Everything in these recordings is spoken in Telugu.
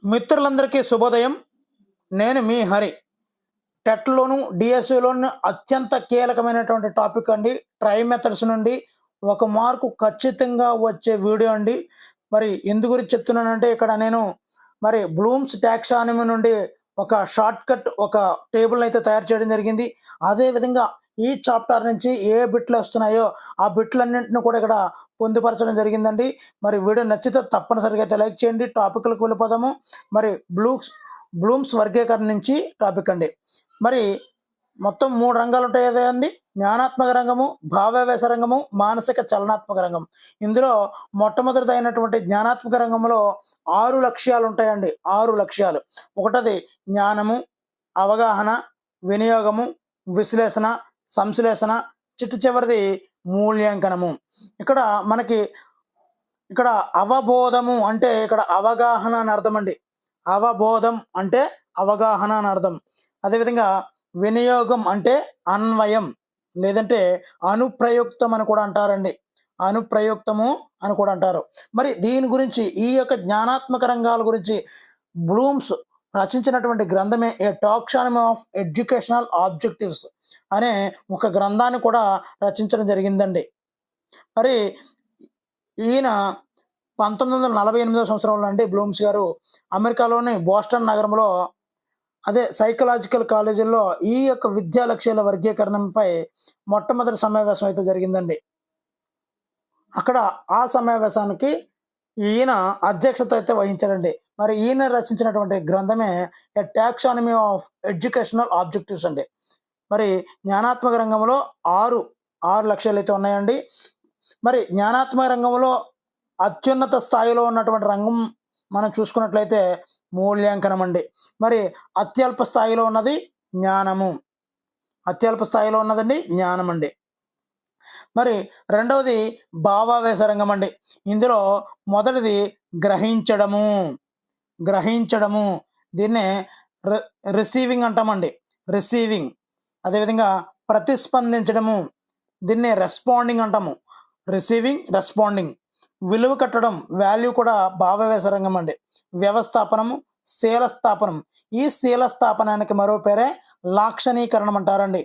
మిత్రులందరికీ శుభోదయం. నేను మీ హరి. టెట్‌లోను, డిఎస్‌సిలోను అత్యంత కీలకమైనటువంటి టాపిక్ అండి. ట్రై మెథడ్స్ నుండి ఒక మార్కు ఖచ్చితంగా వచ్చే వీడియో అండి. మరి ఎందు గురించి చెప్తున్నానంటే ఇక్కడ నేను బ్లూమ్స్ టాక్సానమీ నుండి ఒక షార్ట్‌కట్ ఒక టేబుల్‌నైతే తయారు చేయడం జరిగింది. అదే విధంగా ఈ చాప్టర్ నుంచి ఏ బిట్లు వస్తున్నాయో ఆ బిట్లన్నింటిని కూడా ఇక్కడ పొందుపరచడం జరిగిందండి. మరి వీడియో నచ్చితే తప్పనిసరిగా అయితే లైక్ చేయండి. టాపిక్‌లోకి వెళ్ళిపోదాము. మరి బ్లూమ్స్ వర్గీకరణ నుంచి టాపిక్ అండి. మరి మొత్తం 3 రంగాలు ఉంటాయి కదండి. జ్ఞానాత్మక రంగము, భావావేశ రంగము, మానసిక చలనాత్మక రంగం. ఇందులో మొట్టమొదటిదైనటువంటి జ్ఞానాత్మక రంగంలో 6 లక్ష్యాలు ఉంటాయండి. 6 లక్ష్యాలు. ఒకటది జ్ఞానము, అవగాహన, వినియోగము, విశ్లేషణ, సంశ్లేషణ, చిట్ట చివరిది మూల్యాంకనము. ఇక్కడ మనకి ఇక్కడ అవబోధము అంటే ఇక్కడ అవగాహన అని అర్థం అండి. అవబోధం అంటే అవగాహన అని అర్థం. అదేవిధంగా వినియోగం అంటే అన్వయం లేదంటే అనుప్రయుక్తం అని కూడా అంటారండి. అనుప్రయుక్తము అని కూడా అంటారు. మరి దీని గురించి ఈ యొక్క జ్ఞానాత్మక రంగాల గురించి బ్లూమ్స్ రచించినటువంటి గ్రంథమే ఏ టాక్సానమీ ఆఫ్ ఎడ్యుకేషనల్ ఆబ్జెక్టివ్స్ అనే ఒక గ్రంథాన్ని కూడా రచించడం జరిగిందండి. మరి ఈయన 1948 సంవత్సరంలో అండి బ్లూమ్స్ గారు అమెరికాలోని బోస్టన్ నగరంలో అదే సైకలాజికల్ కాలేజీల్లో ఈ యొక్క విద్యా లక్ష్యాల వర్గీకరణపై మొట్టమొదటి సమావేశం అయితే జరిగిందండి. అక్కడ ఆ సమావేశానికి ఈయన అధ్యక్షత అయితే వహించారండి. మరి ఈయన రచించినటువంటి గ్రంథమే ఎ టాక్సానమీ ఆఫ్ ఎడ్యుకేషనల్ ఆబ్జెక్టివ్స్ అండి. మరి జ్ఞానాత్మక రంగంలో ఆరు లక్ష్యాలు అయితే ఉన్నాయండి. మరి జ్ఞానాత్మక రంగంలో అత్యున్నత స్థాయిలో ఉన్నటువంటి రంగం మనం చూసుకున్నట్లయితే మూల్యాంకనం అండి. మరి అత్యల్ప స్థాయిలో ఉన్నది జ్ఞానము. అత్యల్ప స్థాయిలో ఉన్నదండి జ్ఞానం అండి. మరి రెండవది భావావేశ రంగం అండి. ఇందులో మొదటిది గ్రహించడము. గ్రహించడము దీన్నే రిసీవింగ్ అంటామండి. రిసీవింగ్. అదేవిధంగా ప్రతిస్పందించడము దీన్నే రెస్పాండింగ్ అంటాము. Receiving, responding. విలువ కట్టడం వాల్యూ కూడా భావావేశ రంగం అండి. వ్యవస్థాపనము, శీలస్థాపనం. ఈ శీలస్థాపనానికి మరో పేరే లాక్షణీకరణం అంటారండి.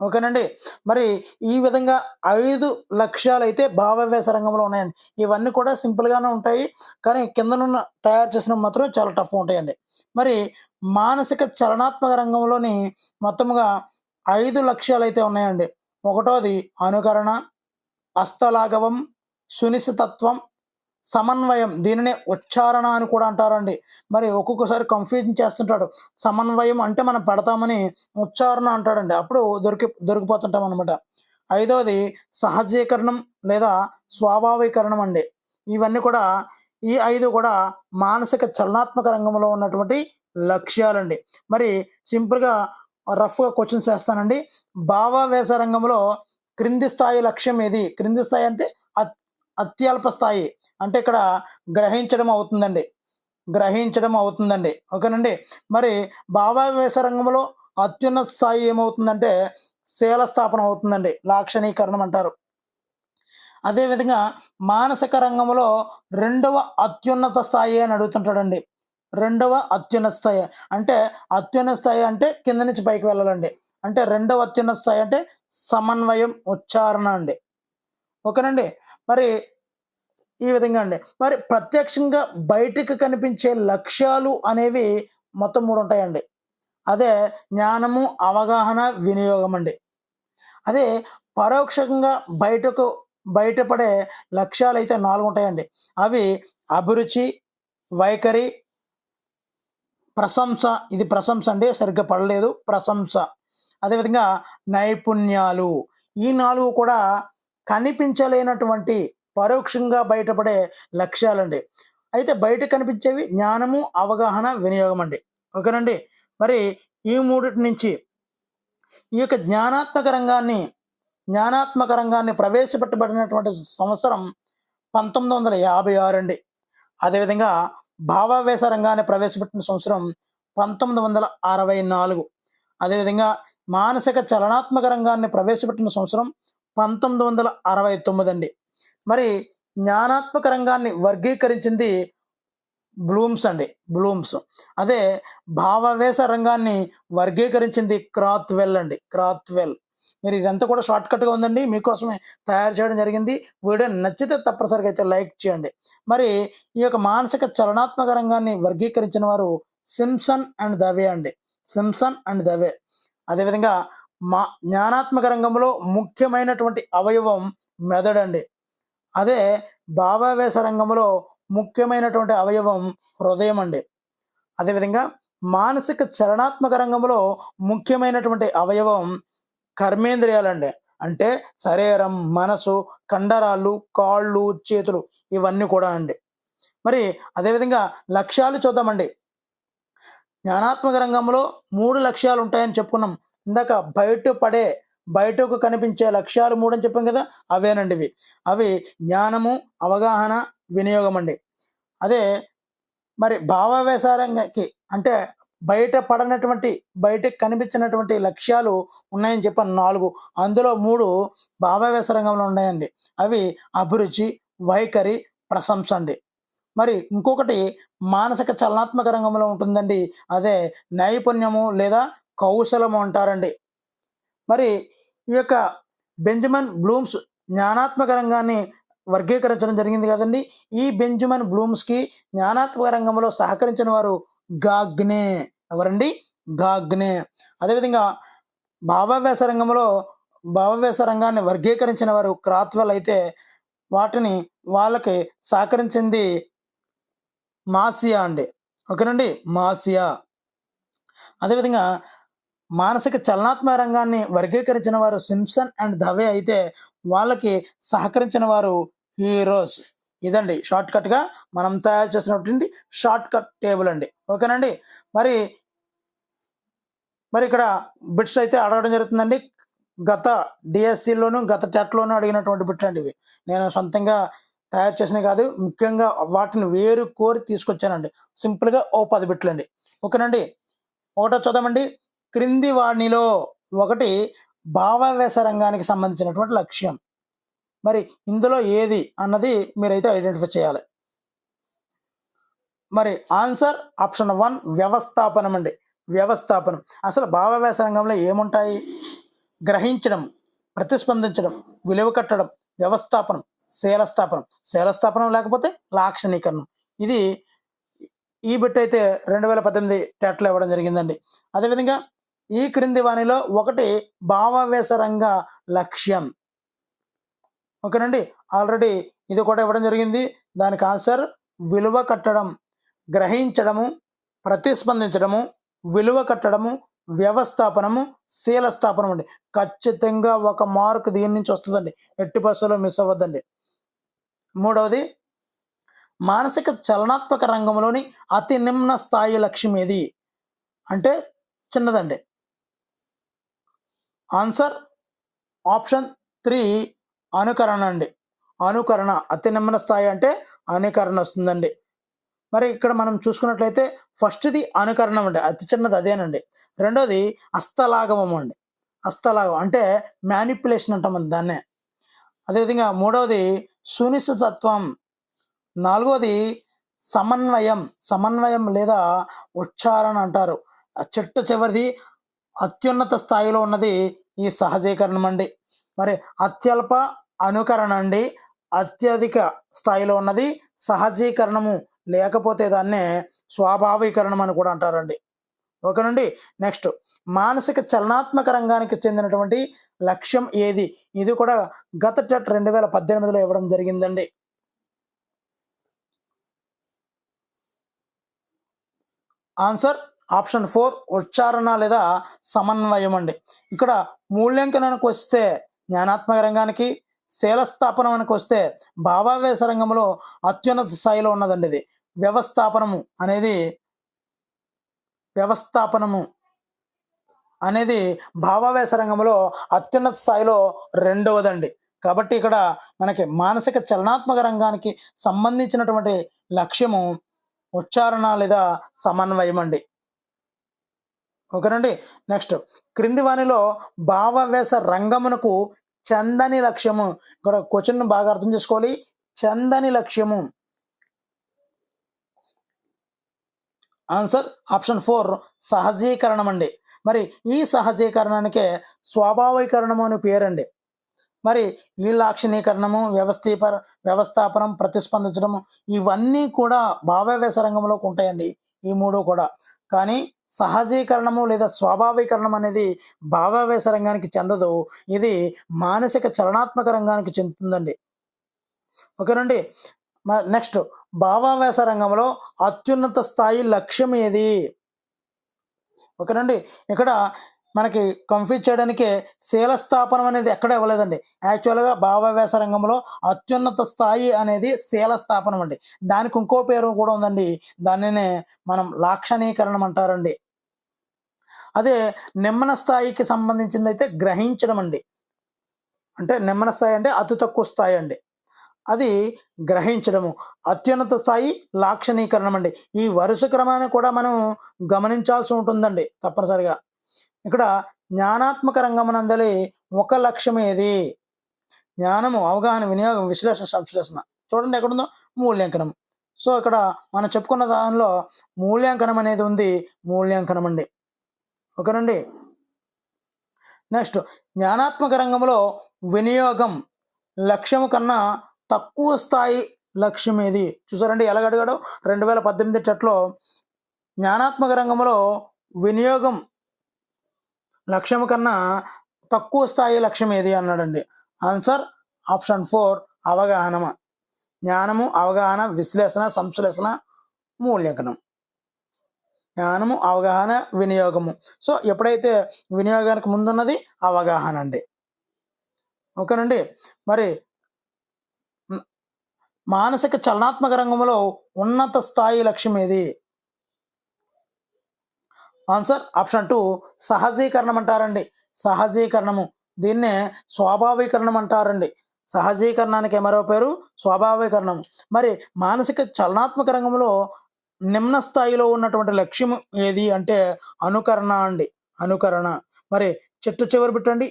ఓకేనండి. మరి ఈ విధంగా 5 లక్ష్యాలు అయితే భావావేశ రంగంలో ఉన్నాయండి. ఇవన్నీ కూడా సింపుల్గానే ఉంటాయి, కానీ కిందనున్న తయారు చేసిన మాత్రం చాలా టఫ్ ఉంటాయండి. మరి మానసిక చలనాత్మక రంగంలోని మొత్తముగా 5 లక్ష్యాలు అయితే ఉన్నాయండి. ఒకటోది అనుకరణ, హస్తలాఘవం, సునిశ్చితత్వం, సమన్వయం. దీనినే ఉచ్చారణ అని కూడా అంటారండి. మరి ఒక్కొక్కసారి కన్ఫ్యూజన్ చేస్తుంటాడు. సమన్వయం అంటే మనం పెడతామని ఉచ్చారణ అంటాడండి. అప్పుడు దొరికిపోతుంటాం అనమాట. ఐదవది సహజీకరణం లేదా స్వాభావీకరణం అండి. ఇవన్నీ కూడా ఈ 5 కూడా మానసిక చలనాత్మక రంగంలో ఉన్నటువంటి లక్ష్యాలండి. మరి సింపుల్గా రఫ్గా క్వశ్చన్స్ వేస్తానండి. భావావేశ రంగంలో క్రింది స్థాయి లక్ష్యం ఏది? క్రింది స్థాయి అంటే అత్యల్ప స్థాయి. అంటే ఇక్కడ గ్రహించడం అవుతుందండి. ఓకేనండి. మరి భావావేశ రంగంలో అత్యున్నత స్థాయి ఏమవుతుందంటే శీలస్థాపన అవుతుందండి. లాక్షణీకరణం అంటారు. అదేవిధంగా మానసిక రంగంలో రెండవ అత్యున్నత స్థాయి అని అడుగుతుంటాడండి. రెండవ అత్యున్నత స్థాయి అంటే అత్యున్నత స్థాయి అంటే కింద నుంచి పైకి వెళ్ళాలండి. అంటే రెండవ అత్యున్నత స్థాయి అంటే సమన్వయం, ఉచ్చారణ అండి. ఓకేనండి. మరి ఈ విధంగా అండి. మరి ప్రత్యక్షంగా బయటికి కనిపించే లక్ష్యాలు అనేవి మొత్తం 3 ఉంటాయండి. అదే జ్ఞానము, అవగాహన, వినియోగం అండి. అదే పరోక్షంగా బయటపడే లక్ష్యాలు అయితే 4 ఉంటాయండి. అవి అభిరుచి, వైఖరి, ప్రశంస. ఇది ప్రశంస అండి, సరిగ్గా పడలేదు. ప్రశంస. అదేవిధంగా నైపుణ్యాలు. ఈ 4 కూడా కనిపించలేనటువంటి పరోక్షంగా బయటపడే లక్ష్యాలండి. అయితే బయట కనిపించేవి జ్ఞానము, అవగాహన, వినియోగం అండి. ఓకేనండి. మరి ఈ మూడిటి నుంచి ఈ యొక్క జ్ఞానాత్మక రంగాన్ని ప్రవేశపెట్టబడినటువంటి సంవత్సరం 1956 అండి. అదేవిధంగా భావావేశ రంగాన్ని ప్రవేశపెట్టిన సంవత్సరం 1964. అదేవిధంగా మానసిక చలనాత్మక రంగాన్ని ప్రవేశపెట్టిన సంవత్సరం 1969 అండి. మరి జ్ఞానాత్మక రంగాన్ని వర్గీకరించింది బ్లూమ్స్ అండి, బ్లూమ్స్. అదే భావావేశ రంగాన్ని వర్గీకరించింది క్రాత్వెల్ అండి, క్రాత్వెల్. మీరు ఇదంతా కూడా షార్ట్కట్గా ఉందండి, మీకోసమే తయారు చేయడం జరిగింది. వీడియో నచ్చితే తప్పనిసరిగా అయితే లైక్ చేయండి. మరి ఈ యొక్క మానసిక చలనాత్మక రంగాన్ని వర్గీకరించిన వారు సింప్సన్ అండ్ దవే అండి, సింప్సన్ అండ్ దవే. అదేవిధంగా జ్ఞానాత్మక రంగంలో ముఖ్యమైనటువంటి అవయవం మెదడండి. అదే భావావేశ రంగంలో ముఖ్యమైనటువంటి అవయవం హృదయం అండి. అదేవిధంగా మానసిక చలనాత్మక రంగంలో ముఖ్యమైనటువంటి అవయవం కర్మేంద్రియాలండి. అంటే శరీరం, మనసు, కండరాలు, కాళ్ళు, చేతులు ఇవన్నీ కూడా అండి. మరి అదేవిధంగా లక్ష్యాలు చూద్దామండి. జ్ఞానాత్మక రంగంలో 3 లక్ష్యాలు ఉంటాయని చెప్పుకున్నాం. ఇందాక బయటకు కనిపించే లక్ష్యాలు 3 అని చెప్పాం కదా, అవేనండి ఇవి. అవి జ్ఞానము, అవగాహన, వినియోగం అండి. అదే మరి భావావేశారంగకి అంటే బయటకు కనిపించినటువంటి లక్ష్యాలు ఉన్నాయని చెప్పాను 4. అందులో 3 భావావేశ రంగంలో ఉన్నాయండి. అవి అభిరుచి, వైఖరి, ప్రశంస అండి. మరి ఇంకొకటి మానసిక చలనాత్మక రంగంలో ఉంటుందండి. అదే నైపుణ్యము లేదా కౌశలము అంటారండి. మరి ఈ యొక్క బెంజమిన్ బ్లూమ్స్ జ్ఞానాత్మక రంగాన్ని వర్గీకరించడం జరిగింది కదండి. ఈ బెంజమిన్ బ్లూమ్స్కి జ్ఞానాత్మక రంగంలో సహకరించిన వారు గాగ్నే. ఎవరండి? గాగ్నే. అదేవిధంగా భావావేశ రంగాన్ని వర్గీకరించిన వారు క్రాత్వెల్ అయితే వాళ్ళకి సహకరించింది మాసియా అండి. ఓకేనండి, మాసియా. అదేవిధంగా మానసిక చలనాత్మక రంగాన్ని వర్గీకరించిన వారు సింప్సన్ అండ్ దవే అయితే వాళ్ళకి సహకరించిన వారు హీరోస్. ఇదండి షార్ట్కట్గా మనం తయారు చేసినటువంటి షార్ట్కట్ టేబుల్ అండి. ఓకేనండి. మరి ఇక్కడ బిట్స్ అయితే అడగడం జరుగుతుందండి. గత డిఎస్సిలోను గత టెట్లోనూ అడిగినటువంటి బిట్లు అండి ఇవి. నేను సొంతంగా తయారు చేసినవి కాదు, ముఖ్యంగా వాటిని వేరు కోరి తీసుకొచ్చానండి. సింపుల్గా 10 బిట్లు అండి. ఓకేనండి. ఒకటో చూద్దామండి. క్రింది వాణిలో ఒకటి భావావేశ రంగానికి సంబంధించినటువంటి లక్ష్యం. మరి ఇందులో ఏది అన్నది మీరైతే ఐడెంటిఫై చేయాలి. మరి ఆన్సర్ ఆప్షన్ 1 వ్యవస్థాపనం అండి, వ్యవస్థాపనం. అసలు భావావేశ రంగంలో ఏముంటాయి? గ్రహించడం, ప్రతిస్పందించడం, విలువ కట్టడం, వ్యవస్థాపనం, శీలస్థాపనం లేకపోతే లాక్షణీకరణం. ఇది ఈ బిట్ అయితే 2018 టెట్లో ఇవ్వడం జరిగిందండి. అదేవిధంగా ఈ క్రింది వానిలో ఒకటి భావావేశ రంగ లక్ష్యం. ఓకేనండి. ఆల్రెడీ ఇది కూడా ఇవ్వడం జరిగింది. దానికి ఆన్సర్ విలువ కట్టడం, గ్రహించడము, ప్రతిస్పందించడము, విలువ కట్టడము, వ్యవస్థాపనము, శీలస్థాపనం అండి. ఖచ్చితంగా 1 మార్క్ దీని నుంచి వస్తుందండి, ఎట్టి పరిస్థితుల్లో మిస్ అవ్వద్దండి. మూడవది మానసిక చలనాత్మక రంగంలోని అతి నిమ్న స్థాయి లక్ష్యం ఏది అంటే చిన్నదండి. ఆన్సర్ ఆప్షన్ 3 అనుకరణ అండి. అనుకరణ అతి నిమ్న స్థాయి అంటే అనుకరణ వస్తుందండి. మరి ఇక్కడ మనం చూసుకున్నట్లయితే ఫస్ట్ది అనుకరణం అండి, అతి చిన్నది అదేనండి. రెండోది హస్తలాఘవం అండి, హస్తలాఘవం అంటే మ్యానిపులేషన్ అంటాం దాన్నే. అదేవిధంగా మూడవది సునిశ్చితత్వం. నాలుగోది సమన్వయం లేదా ఉచ్చారణ అంటారు. చివరిది అత్యున్నత స్థాయిలో ఉన్నది ఈ సహజీకరణం అండి. మరి అత్యల్ప అనుకరణ అండి, అత్యధిక స్థాయిలో ఉన్నది సహజీకరణము, లేకపోతే దాన్నే స్వాభావీకరణం అని కూడా అంటారండి. ఓకేనండి. నెక్స్ట్ మానసిక చలనాత్మక రంగానికి చెందినటువంటి లక్ష్యం ఏది? ఇది కూడా గత టెట్ 2018లో ఇవ్వడం జరిగిందండి. ఆన్సర్ ఆప్షన్ 4 ఉచ్చారణ లేదా సమన్వయం అండి. ఇక్కడ మూల్యాంకనానికి వస్తే జ్ఞానాత్మక రంగానికి, శీలస్థాపనానికి వస్తే భావావేశ రంగంలో అత్యున్నత స్థాయిలో ఉన్నదండి ఇది. వ్యవస్థాపనము అనేది భావావేశ రంగంలో అత్యున్నత స్థాయిలో రెండవదండి. కాబట్టి ఇక్కడ మనకి మానసిక చలనాత్మక రంగానికి సంబంధించినటువంటి లక్ష్యము ఉచ్చారణ లేదా సమన్వయం అండి. ఓకేనండి. నెక్స్ట్ క్రింది వానిలో భావావేశ రంగమునకు చందని లక్ష్యము. ఇక్కడ క్వశ్చన్ బాగా అర్థం చేసుకోవాలి. చందని లక్ష్యము ఆన్సర్ ఆప్షన్ 4 సహజీకరణం అండి. మరి ఈ సహజీకరణానికే స్వాభావీకరణము అని పేరండి. మరి ఈ లాక్షణీకరణము, వ్యవస్థాపనం, ప్రతిస్పందించడం ఇవన్నీ కూడా భావావేశ రంగంలోకి ఉంటాయండి. ఈ 3 కూడా. కానీ సహజీకరణము లేదా స్వాభావీకరణం అనేది భావావేశ రంగానికి చెందదు. ఇది మానసిక చలనాత్మక రంగానికి చెందుతుందండి. ఓకేనండి. నెక్స్ట్ భావావేశ రంగంలో అత్యున్నత స్థాయి లక్ష్యం ఏది? ఓకేనండి. ఇక్కడ మనకి కన్ఫ్యూజ్ చేయడానికి శీలస్థాపనం అనేది ఎక్కడ ఇవ్వలేదండి. యాక్చువల్‌గా భావావేశ రంగంలో అత్యున్నత స్థాయి అనేది శీలస్థాపనం అండి. దానికి ఇంకో పేరు కూడా ఉందండి. దానినే మనం లాక్షణీకరణం అంటారండి. అదే నిమ్న స్థాయికి సంబంధించిందైతే గ్రహించడం అండి. అంటే నిమ్న స్థాయి అంటే అతి తక్కువ స్థాయి అండి. అది గ్రహించడము. అత్యున్నత స్థాయి లాక్షణీకరణం అండి. ఈ వరుస క్రమాన్ని కూడా మనం గమనించాల్సి ఉంటుందండి తప్పనిసరిగా. ఇక్కడ జ్ఞానాత్మక రంగమునందలి ఒక లక్ష్యం ఏది? జ్ఞానము, అవగాహన, వినియోగం, విశ్లేషణ, సంశ్లేషణ. చూడండి ఎక్కడుందో మూల్యాంకనం. సో ఇక్కడ మనం చెప్పుకున్న దానిలో మూల్యాంకనం అనేది ఉంది. మూల్యాంకనం అండి. ఓకేనండి. నెక్స్ట్ జ్ఞానాత్మక రంగంలో వినియోగం లక్ష్యము కన్నా తక్కువ స్థాయి లక్ష్యం ఏది? చూసారండి ఎలాగ అడిగాడు? 2018 టెట్లో జ్ఞానాత్మక రంగంలో వినియోగం లక్ష్యం కన్నా తక్కువ స్థాయి లక్ష్యం ఏది అన్నాడండి. ఆన్సర్ ఆప్షన్ 4 అవగాహన. జ్ఞానము, అవగాహన, విశ్లేషణ, సంశ్లేషణ, మూల్యాంకనం. జ్ఞానము, అవగాహన, వినియోగము. సో ఎప్పుడైతే వినియోగానికి ముందున్నది అవగాహన అండి. ఓకేనండి. మరి మానసిక చలనాత్మక రంగంలో ఉన్నత స్థాయి లక్ష్యం ఏది? ఆన్సర్ ఆప్షన్ 2 సహజీకరణం అంటారండి. సహజీకరణము. దీన్నే స్వాభావీకరణం అంటారండి. సహజీకరణానికి మరో పేరు స్వాభావీకరణం. మరి మానసిక చలనాత్మక రంగంలో నిమ్న స్థాయిలో ఉన్నటువంటి లక్ష్యం ఏది అంటే అనుకరణ అండి. అనుకరణ. మరి చిట్ట చివరి బిట్టండి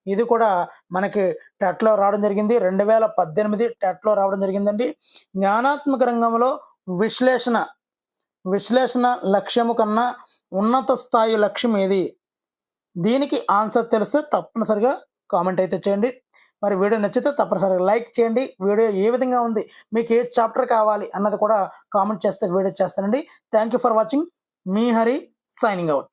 ఇది కూడా మనకి టెట్లో రావడం జరిగింది. 2018 టెట్లో రావడం జరిగిందండి. జ్ఞానాత్మక రంగంలో విశ్లేషణ లక్ష్యము కన్నా ఉన్నత స్థాయి లక్ష్యం ఏది? దీనికి ఆన్సర్ తెలిస్తే తప్పనిసరిగా కామెంట్ అయితే చేయండి. మరి వీడియో నచ్చితే తప్పనిసరిగా లైక్ చేయండి. వీడియో ఏ విధంగా ఉంది, మీకు ఏ చాప్టర్ కావాలి అన్నది కూడా కామెంట్ చేస్తే వీడియో చేస్తానండి. Thank you for watching. Me Hari signing out.